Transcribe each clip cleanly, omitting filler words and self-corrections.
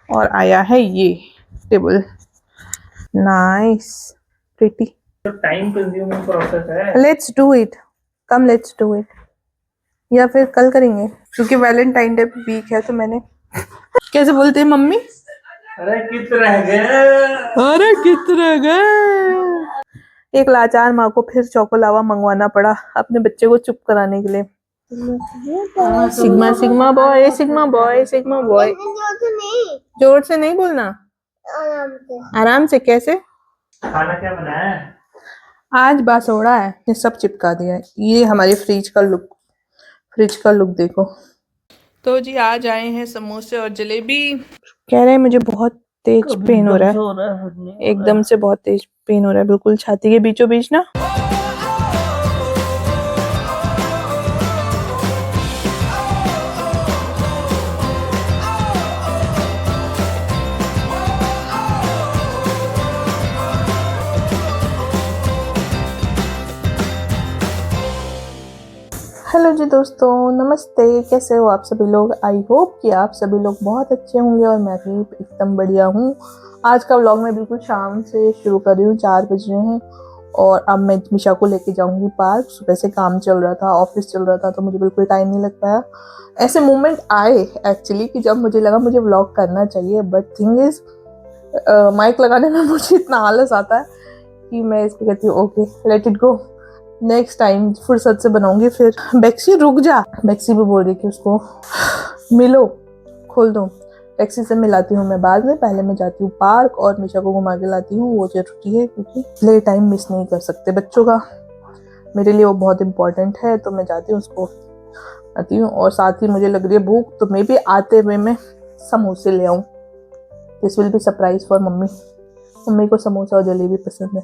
और आया है ये टेबल, नाइस प्रिटी। तो टाइम कंज्यूमिंग प्रोसेस है। Let's do it, come let's do it, या फिर कल करेंगे क्योंकि वैलेंटाइन डे वीक है। तो मैंने कैसे बोलते हैं मम्मी, अरे कित रह गए, अरे कितने गए। एक लाचार माँ को फिर चोकोलावा मंगवाना पड़ा अपने बच्चे को चुप कराने के लिए। Sigma sigma boy, sigma boy, sigma boy. जोर से नहीं बोलना, आराम से। कैसे? खाना क्या बनाया है? आज बासोड़ा है, ये सब चिपका दिया है। ये हमारे फ्रिज का लुक, फ्रिज का लुक देखो। तो जी आज आए हैं समोसे और जलेबी। कह रहे हैं मुझे बहुत तेज पेन हो रहा है, एकदम से बहुत तेज पेन हो रहा है, बिल्कुल छाती के बीचों बीच ना। हेलो जी दोस्तों, नमस्ते। कैसे हो आप सभी लोग? आई होप कि आप सभी लोग बहुत अच्छे होंगे और मैं भी एकदम बढ़िया हूँ। आज का व्लॉग मैं बिल्कुल शाम से शुरू कर रही हूँ, 4 बज रहे हैं और अब मैं मिशा को लेके जाऊंगी पार्क। सुबह से काम चल रहा था, ऑफिस चल रहा था, तो मुझे बिल्कुल टाइम नहीं लग पाया। ऐसे मोमेंट आए एक्चुअली कि जब मुझे लगा मुझे व्लॉग करना चाहिए, बट थिंग इज माइक लगाने में मुझे इतना आलस आता है कि मैं इस पर कहती हूँ okay let it go, next time फुर्सत से बनाऊंगी। फिर बेक्सी रुक जा, बेक्सी भी बोल रही कि उसको मिलो, खोल दो। टैक्सी से मिलाती हूँ मैं बाद में, पहले मैं जाती हूँ पार्क और मिशा को घुमा के लाती हूँ, वो जरूरी है क्योंकि प्ले टाइम मिस नहीं कर सकते बच्चों का, मेरे लिए वो बहुत इंपॉर्टेंट है। तो मैं जाती हूँ, उसको आती हूँ और साथ ही मुझे लग रही है भूख, तो मैं भी आते हुए मैं समोसे ले आऊँ। This will be surprise for mummy, mummy को समोसा और जलेबी पसंद है।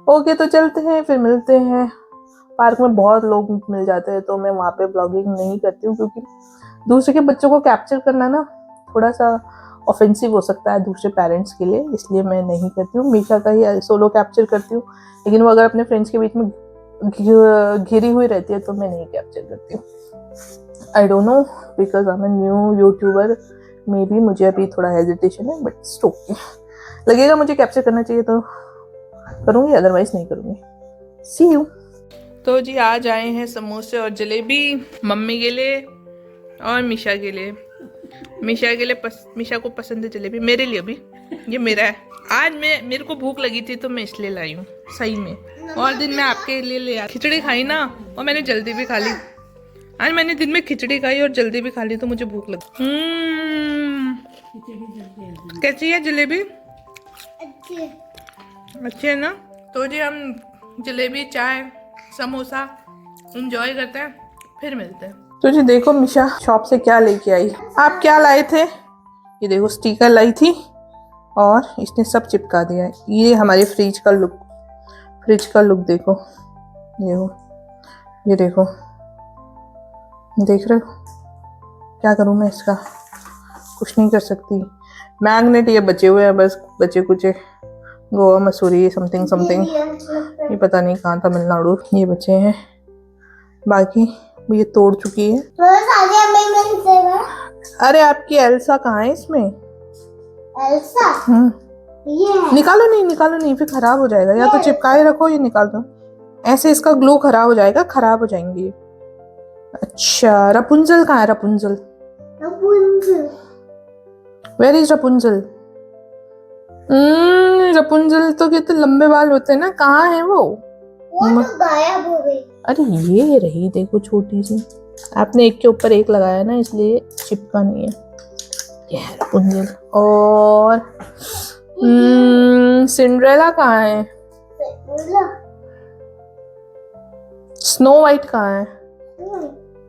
ओके तो चलते हैं, फिर मिलते हैं। पार्क में बहुत लोग मिल जाते हैं तो मैं वहाँ पे ब्लॉगिंग नहीं करती हूँ क्योंकि दूसरे के बच्चों को कैप्चर करना ना थोड़ा सा ऑफेंसिव हो सकता है दूसरे पेरेंट्स के लिए, इसलिए मैं नहीं करती हूँ। मीशा का ही सोलो कैप्चर करती हूँ, लेकिन वो अगर अपने फ्रेंड्स के बीच में घिरी हुई रहती है तो मैं नहीं कैप्चर करती हूँ। I don't know because I am a new YouTuber, maybe मुझे अभी थोड़ा हेजिटेशन है, बट इट्स ओके। लगेगा मुझे कैप्चर करना चाहिए तो करूँगी, अदरवाइज नहीं करूँगी। सी यू। तो जी आज आए हैं समोसे और जलेबी मम्मी के लिए और मिशा के लिए। मिशा के लिए मिशा को पसंद है जलेबी, मेरे लिए भी ये मेरा है। आज मेरे को भूख लगी थी तो मैं इसलिए लाई हूँ सही में, और दिन में आपके लिए ले आ। खिचड़ी खाई ना और मैंने जल्दी भी खा ली। आज मैंने दिन में खिचड़ी खाई और जल्दी भी खा ली तो मुझे भूख लगी। कैसी है जलेबी? अच्छी है ना। तो जी हम जलेबी चाय समोसा एंजॉय करते हैं, फिर मिलते हैं। तो जी देखो मिशा शॉप से क्या लेके आई। आप क्या लाए थे? ये देखो स्टिकर लाई थी और इसने सब चिपका दिया है। ये हमारे फ्रिज का लुक, फ्रिज का लुक देखो, ये देखो, देख रहे हो? क्या करूँ मैं इसका, कुछ नहीं कर सकती। मैग्नेट ये बचे हुए हैं बस, बचे कुचे गोवा मसूरी समथिंग समथिंग, ये पता नहीं कहाँ, तमिलनाडु, ये बचे हैं, बाकी ये तोड़ चुकी है। अरे आपकी एल्सा कहाँ है इसमें? एल्सा? निकालो नहीं, फिर खराब हो जाएगा। या तो चिपकाए रखो, ये निकाल दो, ऐसे इसका ग्लू खराब हो जाएगा, खराब हो जाएंगे। अच्छा रपुंजल कहाँ है? Rapunzel, where is Rapunzel? Rapunzel तो कितने लंबे बाल होते हैं ना, कहाँ है वो तो गायब हो गई। अरे ये रही देखो छोटी सी, आपने एक के ऊपर एक लगाया ना इसलिए चिपका नहीं है। ये है रपुंजल। और सिंड्रेला कहाँ है? स्नो वाइट कहाँ है?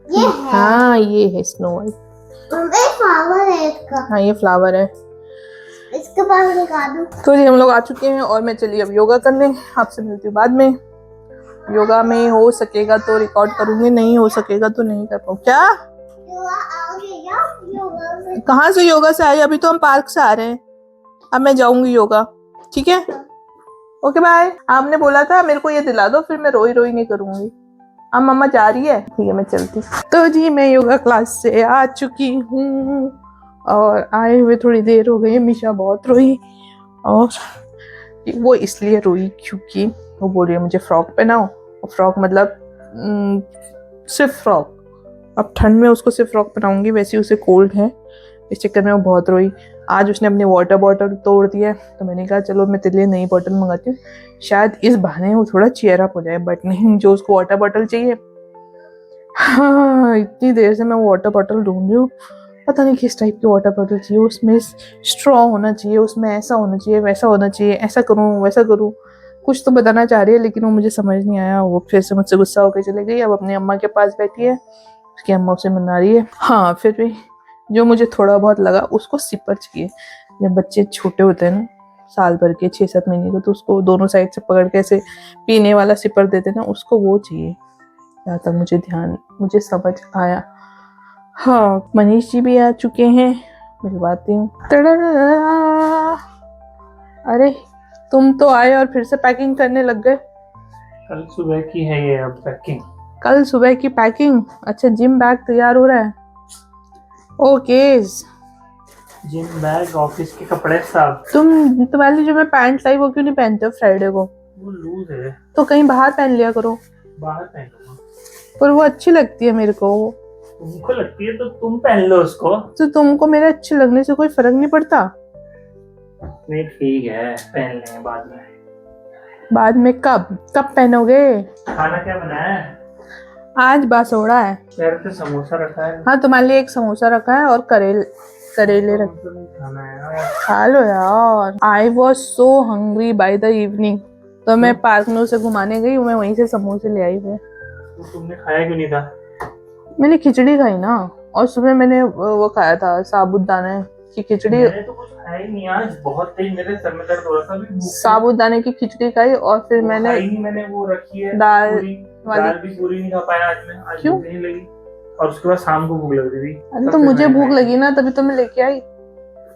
ये है। हाँ ये है स्नो वाइट। फ्लावर है इसका। हाँ ये फ्लावर है, इसके पास निकाल दो। तो जी हम लोग आ चुके हैं और मैं चलिए अब योगा करने, आपसे मिलती हूँ बाद में। योगा में हो सकेगा तो रिकॉर्ड करूंगी, नहीं हो सकेगा तो नहीं कर पाऊँ। क्या कहाँ से योगा से आई? अभी तो हम पार्क से आ रहे हैं, अब मैं जाऊंगी योगा, ठीक है? Okay bye. आपने बोला था मेरे को ये दिला दो, फिर मैं रोई रोई नहीं करूंगी। अब मम्मा जा रही है, ठीक है मैं चलती। तो जी मैं योगा क्लास से आ चुकी हूँ और आए हुए थोड़ी देर हो गई, मिशा बहुत रोई। और वो इसलिए रोई क्योंकि वो बोल रही है मुझे फ्रॉक पहनाओ, और फ्रॉक मतलब सिर्फ फ्रॉक। अब ठंड में उसको सिर्फ फ्रॉक पहनाऊंगी, वैसे उसे कोल्ड है, इस चक्कर में वो बहुत रोई। आज उसने अपनी वाटर बॉटल तोड़ दी है, तो मैंने कहा चलो मैं तेरे लिए नई बॉटल मंगाती हूँ, शायद इस बहाने वो थोड़ा चीयर अप हो जाए। बट नहीं, जो उसको वाटर बॉटल चाहिए। हाँ, इतनी देर से मैं वाटर बॉटल ढूंढ रही हूँ, पता नहीं किस टाइप की वाटर बॉटल चाहिए। उसमें स्ट्रॉ होना चाहिए, उसमें ऐसा होना चाहिए, वैसा होना चाहिए, ऐसा करूँ वैसा करूँ, कुछ तो बताना चाह रही है, लेकिन वो मुझे समझ नहीं आया। वो फिर से मुझसे गुस्सा होकर चले गई। अब अपनी अम्मा के पास बैठी है, उसकी अम्मा उसे मना रही है। हाँ, फिर भी जो मुझे थोड़ा बहुत लगा, उसको सिपर चाहिए। जब बच्चे छोटे होते हैं ना, साल भर के 6-7 महीने के, तो उसको दोनों साइड से पकड़ के ऐसे पीने वाला सिपर देते हैं ना, उसको वो चाहिए। जहाँ तक मुझे समझ आया। हाँ, मनीष जी भी आ चुके हैं, मिलवाती हूँ। अरे तुम तो आए और फिर से पैकिंग करने लग गए। कल सुबह की है ये अब पैकिंग। कल सुबह की पैकिंग? अच्छा, जिम बैग तैयार हो रहा है। ओके। जिम बैग, ऑफिस के कपड़े सब। तुम्हारी जो मैं पैंट लाई वो क्यों नहीं पहनते हो फ्राइडे को? वो लूज है। तो कहीं बाहर पहन लिया करो। बाहर पहनूंगा। पर वो अच्छी लगती है मेरे को। तुमको लगती है तो तुम पहन लो उसको। तो तुमको मेरे अच्छे लगने से कोई फर्क नहीं पड़ता? नहीं ठीक है, पहन लेंगे बाद में। बाद में कब कब पहनोगे? खाना क्या बनाया है? आज बासोड़ा है। मेरे तो समोसा रखा है। हाँ, तुम्हारे लिए एक समोसा रखा है और करेले रखे। खाना है यार। खा लो यार। I was so hungry by the evening, तो मैं पार्क में उसे घुमाने गई, मैं वहीं से समोसे ले आई हुए। तो तुमने खाया क्यों नहीं था? मैंने खिचड़ी खाई ना, और सुबह मैंने वो खाया था साबूदाने की खिचड़ी। मैंने तो कुछ खाया ही नहीं आज, बहुत तेज मेरे सर में दर्द हो रहा था। अभी साबूदाने की खिचड़ी खाई, और फिर मैंने वो रखी है दाल वाली। दाल भी पूरी नहीं खा पाया आज मैं। आज क्यों? भूख नहीं लगी, और उसके बाद शाम को भूख लग रही थी। अरे तो मुझे भूख लगी ना, तभी तो मैं लेके आई,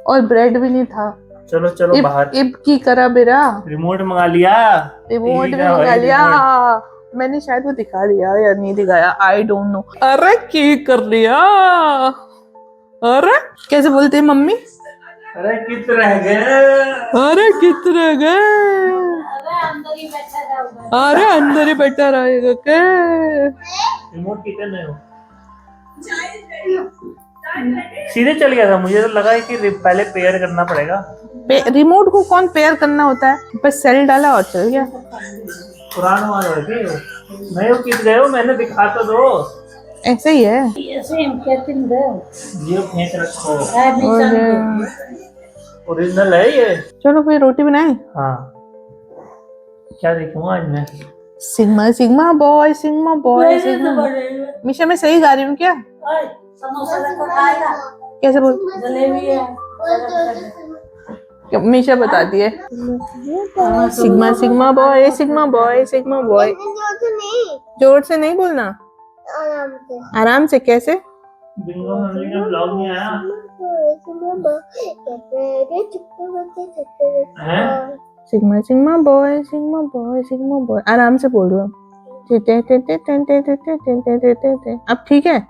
और ब्रेड भी नहीं था। चलो चलो बाहर। इब की करा बेरा। रिमोट मंगा लिया। रिमोट भी टीवी का मंगा है लिया। रिमोट। मैंने शायद वो दिखा दिया या नहीं दिखाया, आई डोंट नो। अरे की कर लिया? अरे कैसे बोलते हैं मम्मी? अरे कित रह गए? अरे कितने गए? अरे अंदर ही बैठा रहेगा के? रिमोट किचन में हो? सीधे चल गया था, मुझे तो लगा है कि पहले पेयर करना पड़ेगा। रिमोट को कौन पेयर करना होता है? बस सेल डाला और चल गया। पुराना वाला है कि नहीं? वो किस गए हो? मैंने दिखा तो दो। ऐसे ही है। ये फेंक रखो। और ओरिजिनल है ये। चलो फिर रोटी बनाए। हाँ, क्या देखूंगा आज मैं? Sigma sigma boy, sigma boy, sigma. Misha मैं सही गा रही हूँ क्या? समोसा रखो खाएगा। कैसे बोल? जलेबी है। मिशा बताती है। Sigma sigma boy, sigma boy, sigma boy. जोर से नहीं बोलना, आराम से। कैसे? बिंगो फैमिली का ब्लॉग नहीं आया है? Sigma sigma boy, sigma boy, sigma boy, आराम से बोल रहा हूँ। अब ठीक है?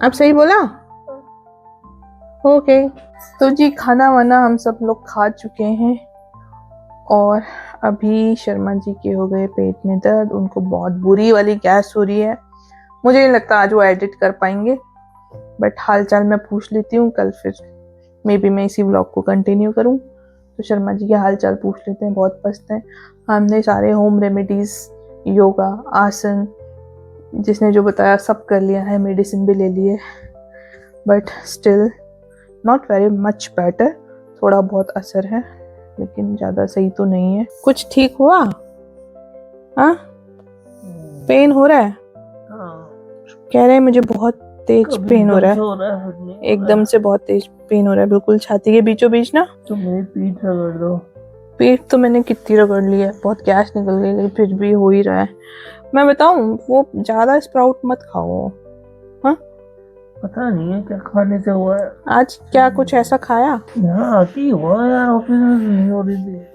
अब सही बोला? ओके। तो जी खाना वाना हम सब लोग खा चुके हैं, और अभी शर्मा जी के हो गए पेट में दर्द, उनको बहुत बुरी वाली गैस हो रही है। मुझे नहीं लगता आज वो एडिट कर पाएंगे, बट हाल चाल मैं पूछ लेती हूँ। कल फिर मे बी मैं इसी व्लॉग को कंटिन्यू करूँ। तो शर्मा जी के हाल चाल पूछ लेते हैं, बहुत पस्त हैं। हमने सारे होम रेमेडीज, योगा, आसन, जिसने जो बताया सब कर लिया है, मेडिसिन भी ले लिए, but still not very much better. थोड़ा बहुत असर है, लेकिन ज़्यादा सही तो नहीं है। कुछ ठीक हुआ? हाँ, पेन हो रहा है? कह रहे हैं मुझे बहुत तेज पेन हो रहा है, एकदम से बहुत तेज पेन हो रहा है, बिल्कुल छाती के बीचों बीच ना। तो मेरी पीठ रगड़ दो। पीठ तो मैंने कितनी रगड़ ली है, बहुत गैस निकल गई, लेकिन फिर भी हो ही रहा है। मैं बताऊं, वो ज्यादा स्प्राउट मत खाओ। हाँ, पता नहीं है क्या खाने से हुआ है। आज क्या कुछ ऐसा खाया? यहाँ आती हुआ यार, ऑफिस में नहीं हो रही थी।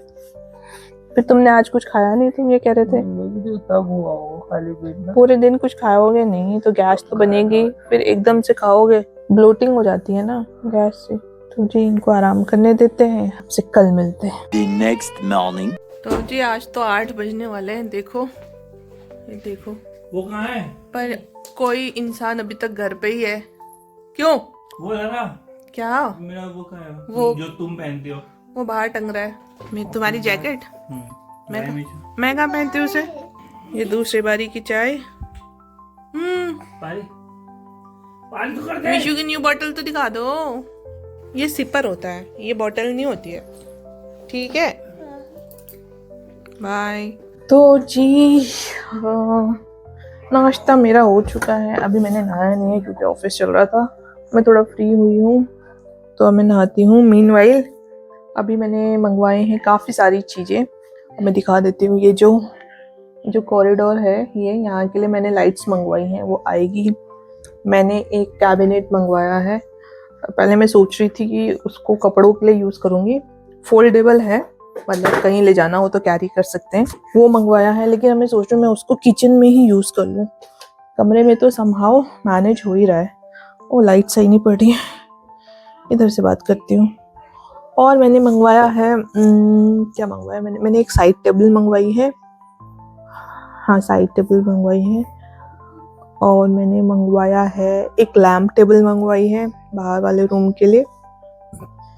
फिर तुमने आज कुछ खाया नहीं, तुम ये कह रहे थे। मुझे तब हुआ वो खाली पेट में। पूरे दिन कुछ खाओगे नहीं तो गैस तो बनेगी, फिर एकदम से खाओगे ब्लोटिंग हो जाती है ना गैस से। तो जी इनको आराम करने देते हैं, आपसे कल मिलते हैं। The next morning. तो जी आज तो 8 बजने वाले हैं, देखो ये देखो। वो कहाँ है? पर कोई इंसान अभी तक घर पे ही है। क्यों? वो है ना क्या? मेरा वो कहाँ है? वो- जो तुम पहनती हो। वो बाहर टंग रहा है। मैं तुम्हारी जैकेट मैं कहाँ पहनती हूँ उसे। ये दूसरी बारी की चाय। पानी पानी तो कर दे। विशु की न्यू बॉटल तो दिखा दो। ये सिपर होता है, ये बॉटल नहीं होती है, ठीक है। बाय। तो जी नाश्ता मेरा हो चुका है। अभी मैंने नहाया नहीं है क्योंकि ऑफिस चल रहा था। मैं थोड़ा फ्री हुई हूँ तो अब मैं नहाती हूँ। मीनवाइल अभी मैंने मंगवाए हैं काफ़ी सारी चीज़ें, मैं दिखा देती हूँ। ये जो कॉरिडोर है, ये यहाँ के लिए मैंने लाइट्स मंगवाई हैं, वो आएगी। मैंने एक कैबिनेट मंगवाया है। पहले मैं सोच रही थी कि उसको कपड़ों के लिए यूज़ करूँगी। फोल्डेबल है, मतलब कहीं ले जाना हो तो कैरी कर सकते हैं, वो मंगवाया है। लेकिन मैं सोच रही हूँ मैं उसको किचन में ही यूज़ कर लूँ। कमरे में तो समहाउ मैनेज हो ही रहा है। वो लाइट सही नहीं पड़ रही है, इधर से बात करती हूँ। और मैंने मंगवाया है क्या मंगवाया मैंने एक साइड टेबल मंगवाई है। हाँ, साइड टेबल मंगवाई है। और मैंने मंगवाया है एक लैम्प टेबल मंगवाई है बाहर वाले रूम के लिए।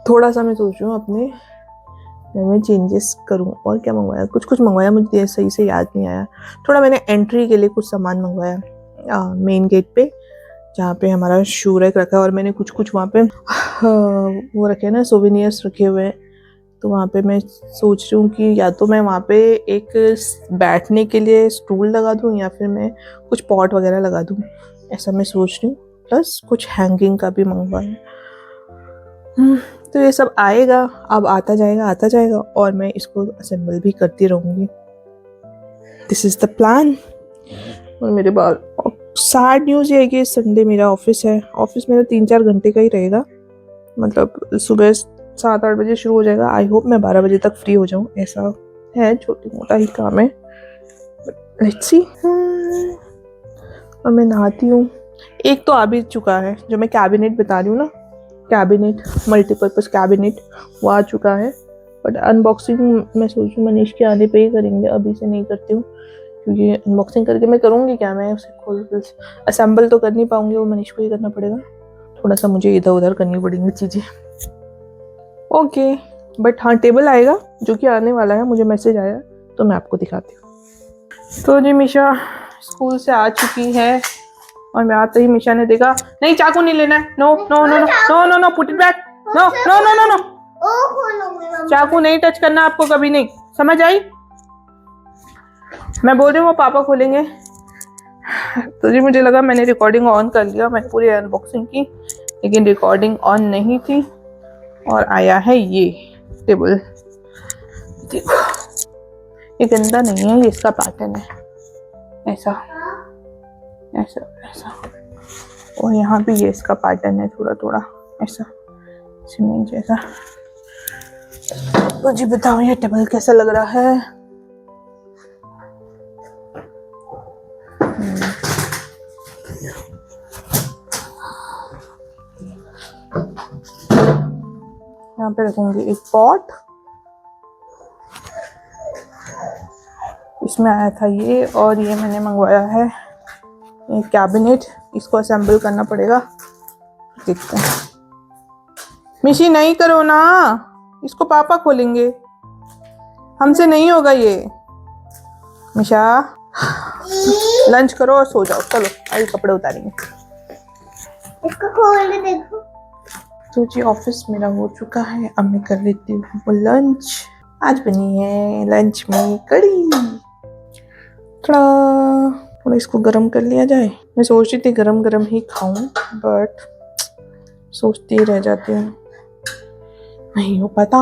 थोड़ा सा मैं सोच रही हूँ अपने घर में चेंजेस करूँ। और क्या मंगवाया, कुछ मंगवाया, मुझे सही से याद नहीं आया। थोड़ा मैंने एंट्री के लिए कुछ सामान मंगवाया मेन गेट पे, जहाँ पे हमारा शू रैक रखा है। और मैंने कुछ वहाँ पे वो रखे हैं ना, सोवेनियर्स रखे हुए हैं। तो वहाँ पे मैं सोच रही हूँ कि या तो मैं वहाँ पे एक बैठने के लिए स्टूल लगा दूँ या फिर मैं कुछ पॉट वगैरह लगा दूँ, ऐसा मैं सोच रही हूँ। प्लस कुछ हैंगिंग का भी मंगवाया। तो ये सब आएगा, अब आता जाएगा और मैं इसको असेंबल भी करती रहूँगी। This is the plan. और मेरे बाद सैड न्यूज़ ये है कि संडे मेरा ऑफिस है। ऑफिस मेरा 3-4 घंटे का ही रहेगा, मतलब सुबह 7-8 बजे शुरू हो जाएगा। आई होप मैं 12 बजे तक फ्री हो जाऊँ, ऐसा है, छोटी मोटा ही काम है। Let's see. और मैं नहाती हूँ। एक तो आ भी चुका है, जो मैं कैबिनेट बता रही हूँ ना, कैबिनेट, मल्टीपर्पज़ कैबिनेट, वो आ चुका है। बट अनबॉक्सिंग मैं सोच रही मनीष के आने पे ही करेंगे, अभी से नहीं करती हूँ। क्योंकि अनबॉक्सिंग करके मैं करूँगी क्या, मैं उसे खोल असेंबल तो कर नहीं पाऊँगी, वो मनीष को ही करना पड़ेगा। थोड़ा सा मुझे इधर उधर करनी पड़ेंगी चीज़ें। ओके, बट हाँ टेबल आएगा जो कि आने वाला है, मुझे मैसेज आया तो मैं आपको दिखाती हूँ। तो जी मिशा स्कूल से आ चुकी है और मैं आते ही मिशा ने देखा, नहीं चाकू नहीं लेना है, no no no no no no no put it back, no no no no no, चाकू नहीं टच करना आपको कभी नहीं, समझ आई? मैं बोल रही हूँ वो पापा खोलेंगे। तो जी मुझे लगा, मैंने रिकॉर्डिंग ऑन कर लिया, मैंने पूरी अनबॉक्सिंग की, लेकिन रिकॉर्डिंग ऑन नहीं थी। और आया है ये टेबल, देखो ये गंदा नहीं है, ये इसका पैटर्न है, ऐसा ऐसा ऐसा। और यहाँ भी ये इसका पैटर्न है, थोड़ा थोड़ा ऐसा सीमेंट जैसा। तो जी बताओ ये टेबल कैसा लग रहा है? यहाँ पे रखूंगी एक पॉट, इसमें आया था ये। और ये मैंने मंगवाया है एक कैबिनेट, इसको असेंबल करना पड़ेगा, देखते हैं। मिशी नहीं करो ना, इसको पापा खोलेंगे, हमसे नहीं होगा ये। मिशा लंच करो और सो जाओ, चलो अभी कपड़े उतारेंगे। इसको खोल के देखो। तो जी ऑफिस मेरा हो चुका है, अब मैं कर लेती हूँ लंच। आज बनी है लंच में कड़ी, थोड़ा इसको गरम कर लिया जाए। मैं सोच रही थी गरम गरम ही खाऊं, बट सोचती ही रह जाती हूँ, नहीं हो पाता।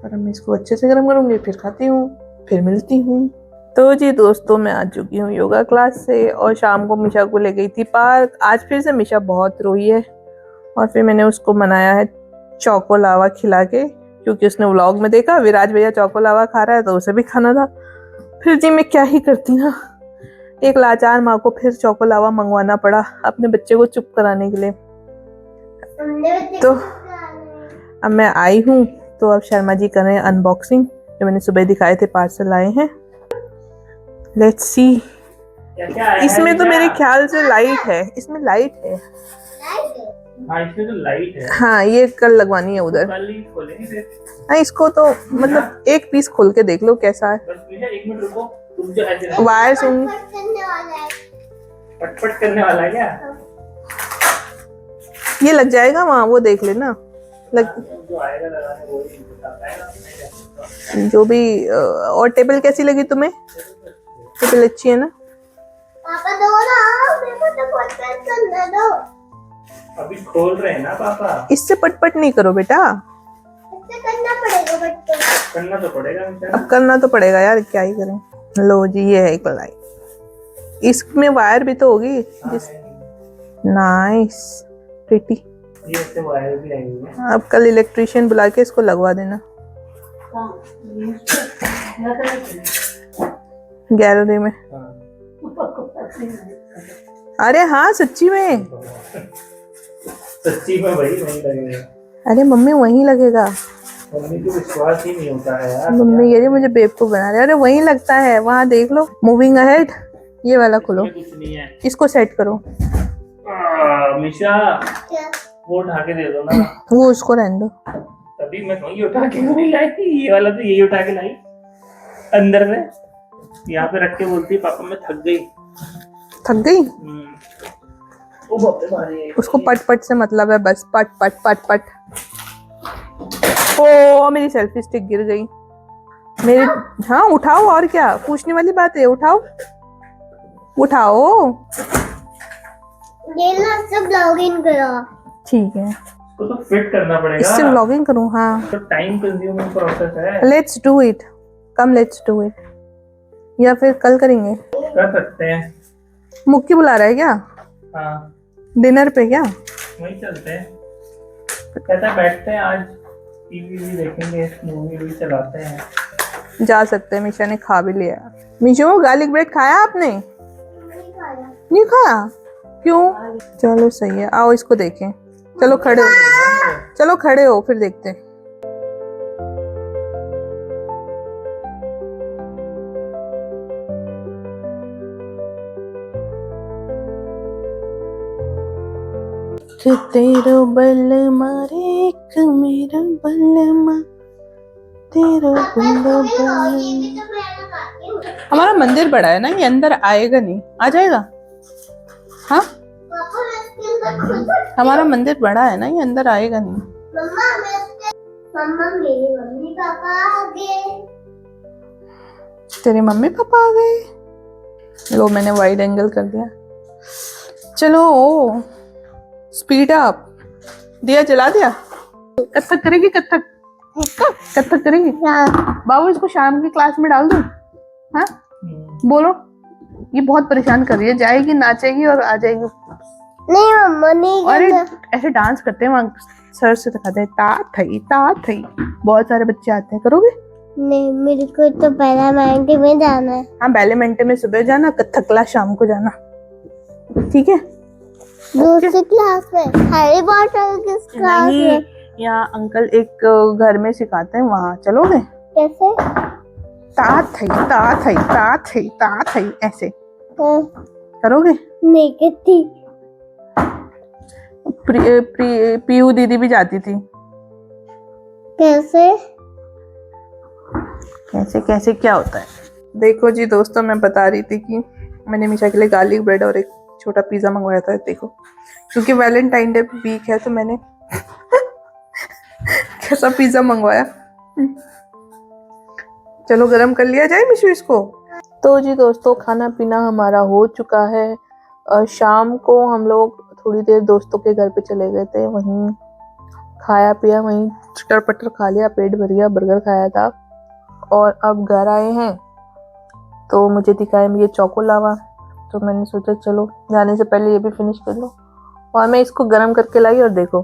पर मैं इसको अच्छे से गरम करूँगी, फिर खाती हूँ, फिर मिलती हूँ। तो जी दोस्तों मैं आ चुकी हूँ योगा क्लास से, और शाम को मिशा को ले गई थी पार्क। आज फिर से मिशा बहुत रोई है, और फिर मैंने उसको मनाया है चौको लावा खिला के, क्योंकि उसने व्लॉग में देखा विराज भैया चौको लावा खा रहा है तो उसे भी खाना था। फिर जी मैं क्या ही करती ना, एक लाचार माँ को फिर चौको लावा मंगवाना पड़ा अपने बच्चे को चुप कराने के लिए। तो अब मैं आई हूँ, तो अब शर्मा जी कर रहे हैं अनबॉक्सिंग। जो मैंने सुबह दिखाए थे पार्सल आए हैं। Let's see. क्या आया है इसमें तो क्या? मेरे ख्याल से लाइट है, इसमें लाइट है। हाँ इसमें तो लाइट है। हाँ ये कल लगवानी है उधर। कल ही खोलेंगे फिर। हाँ इसको तो मतलब एक पीस खोल के देख लो कैसा है। बस भैया 1 मिनट रुको, तुम जो ऐसे वायर्स होंगी, पटपट करने वाला है क्या? ये लग जाएगा वहाँ, वो देख लेना। लग जो आएगा लगाने वो ही बताता है ना। जो भी और टेबल कैसी लगी तुम्हें? टेबल अच्छी है ना? पापा दो ना, मेरे को तो पटपट करने दो। अभी खोल रहे हैं ना पापा। इससे पटपट नहीं करो बेटा, इससे करना पड़ेगा पटपट। करना तो पड़ेगा बेटा। अब करना तो पड़ेगा यार, क्या ही करें। लो जी ये है एक लाइट, इसमें वायर भी तो होगी। जिस नाइस प्रीटी। ये ऐसे वायर भी आएंगे। अब कल इलेक्ट्रिशियन बुला के इसको लगवा देना गैलरी में। अरे हाँ सच्ची में, सच्ची में भाई नहीं लगेगा। अरे मम्मी वहीं लगेगा। मम्मी को विश्वास ही नहीं होता है यार। मम्मी कह रही मुझे बेवकूफ बना रहे। अरे वहीं लगता है, वहाँ देख लो। मूविंग अहेड, ये वाला खोलो, इसमें कुछ नहीं है। इसको सेट करो। मिशा क्या? वो उठा के दे दो ना। वो उसको रहने दो। तभी मैं कहूँ ये उठा के क्यों नहीं लाई। ये वाला तो यही उठा के लाई अंदर से, यहाँ पे रख के बोलती है पापा मैं थक गई। थक गई? ओ बाप रे भारी। उसको पट पट से मतलब है बस, पट पट पट पट। ओ मेरी सेल्फी स्टिक गिर गई मेरी। हाँ उठाओ, और क्या पूछने वाली बात है, उठाओ उठाओ। ये ना सब लॉग इन करो। ठीक है, इसको तो फिट करना पड़ेगा। इससे व्लॉगिंग करूँ? हाँ तो टाइम कंज्यूमिंग प्रोसेस है। Let's do it, come let's do it, या फिर कल करेंगे। कर सकते हैं। मुक्की बुला रहा है क्या हाँ डिनर पे? क्या वही चलते हैं। कहता है बैठते हैं आज टीवी भी देखेंगे, मूवी भी चलाते हैं। जा सकते हैं। मिशा ने खा भी लिया। मिशो गार्लिक ब्रेड खाया आपने? नहीं खाया? क्यों? चलो सही है, आओ इसको देखें। चलो खड़े हो, चलो खड़े हो फिर देखते हैं। तेरो बल मारे एक मेरा बल मा, तेरो बल बल। हमारा मंदिर बड़ा है ना, ये अंदर आएगा नहीं, आ जाएगा। हाँ हमारा मंदिर बड़ा है ना, ये अंदर आएगा नहीं। मम्मा मेरी मम्मी पापा आ गए। तेरे मम्मी पापा आ गए। लो मैंने वाइड एंगल कर दिया। चलो स्पीड अप। दिया जला दिया। कथक करेगी? कथक कथक करेगी? बाबू इसको शाम की क्लास में डाल दूं? हाँ बोलो, ये बहुत परेशान कर रही है। जाएगी नाचेगी और आ जाएगी। नहीं मम्मा नहीं अरे करना। ऐसे डांस करते हैं वहाँ, सर से दिखाते हैं ता थई। बहुत सारे बच्चे आते हैं। करोगे? नहीं मेरे को तो पहला मैंटी में जाना है। हाँ बैलेमेंटे में सुबह जाना, कथक क्लास शाम को जाना, ठीक है? दूसरी क्लास में हैरी पॉटर किस क्लास नहीं, में? यहाँ अंकल एक घर में सिखाते हैं, वहाँ चलोगे? कैसे? ता थई ऐसे हाँ, करोगे? नहीं करती। पीयू दीदी भी जाती थी। कैसे? कैसे कैसे क्या होता है? देखो जी दोस्तों, मैं बता रही थी कि मैंने मिशा के लिए गार्लिक ब्रेड और एक छोटा पिज्जा मंगवाया था। देखो क्योंकि वैलेंटाइन डे वीक है तो मैंने कैसा पिज्जा मंगवाया। चलो गरम कर लिया जाए मिशू इसको। तो जी दोस्तों, खाना पीना हमारा हो चुका है। शाम को हम लोग थोड़ी देर दोस्तों के घर पे चले गए थे, वहीं खाया पिया, वहीं चटर पटर खा लिया, पेट भर गया, बर्गर खाया था। और अब घर आए हैं तो मुझे दिखाया ये चोको लावा, तो मैंने सोचा चलो जाने से पहले ये भी फिनिश कर लो। और मैं इसको गरम करके लाई और देखो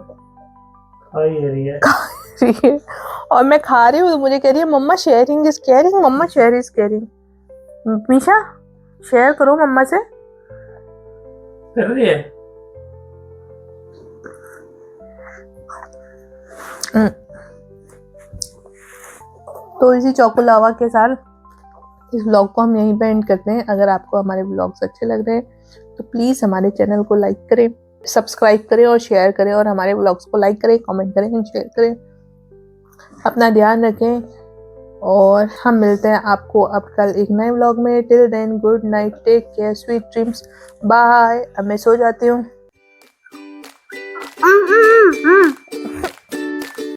और मैं खा रही हूँ तो मुझे कह रही है mamma sharing is caring, mamma share is caring. Misha share करो मम्मा से। कर रही है? तो इसी चोको लावा के साथ इस व्लॉग को हम यहीं पे एंड करते हैं। अगर आपको हमारे व्लॉग्स अच्छे लग रहे हैं तो प्लीज़ हमारे चैनल को लाइक करें, सब्सक्राइब करें और शेयर करें, और हमारे व्लॉग्स को लाइक करें, कमेंट करें एंड शेयर करें। अपना ध्यान रखें और हम मिलते हैं आपको अब कल एक नए व्लॉग में। Till then good night, take care, sweet dreams, bye. अब मैं सो जाती हूँ।